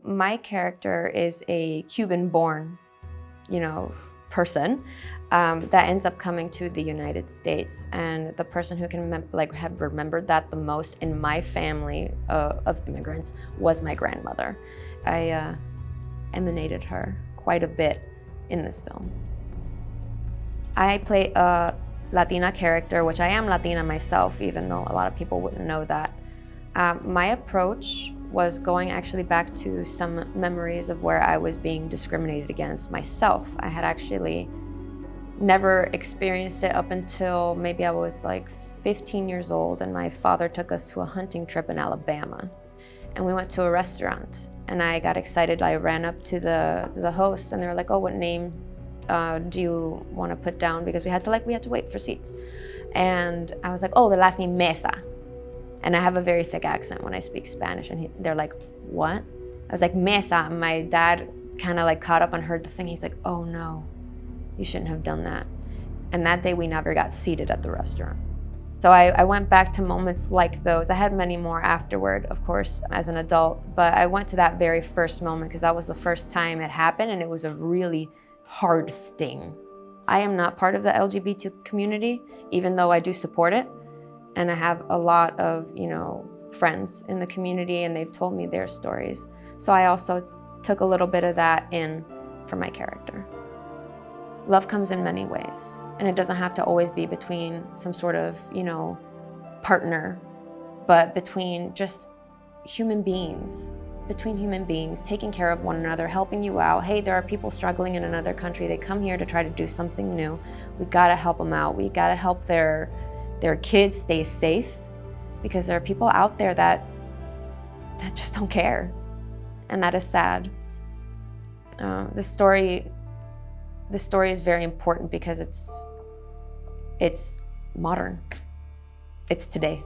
My character is a Cuban-born, person that ends up coming to the United States. And the person who can have remembered that the most in my family of immigrants was my grandmother. I emanated her quite a bit in this film. I play a Latina character, which I am Latina myself, even though a lot of people wouldn't know that. My approach was going actually back to some memories of where I was being discriminated against myself. I had actually never experienced it up until maybe I was like 15 years old, and my father took us to a hunting trip in Alabama. And we went to a restaurant, and I got excited. I ran up to the host, and they were like, "Oh, what name do you want to put down?" Because we had to wait for seats. And I was like, "Oh, the last name Mesa." And I have a very thick accent when I speak Spanish, and they're like, "What?" I was like, "Mesa." And my dad kind of caught up and heard the thing. He's like, "Oh no, you shouldn't have done that." And that day we never got seated at the restaurant. So I went back to moments like those. I had many more afterward, of course, as an adult, but I went to that very first moment because that was the first time it happened, and it was a really hard sting. I am not part of the LGBT community, even though I do support it. And I have a lot of, friends in the community, and they've told me their stories. So I also took a little bit of that in for my character. Love comes in many ways, and it doesn't have to always be between some sort of, partner, but between just human beings, taking care of one another, helping you out. Hey, there are people struggling in another country. They come here to try to do something new. We gotta help them out. We gotta help their kids stay safe, because there are people out there that just don't care, and that is sad. This story is very important because it's modern. It's today.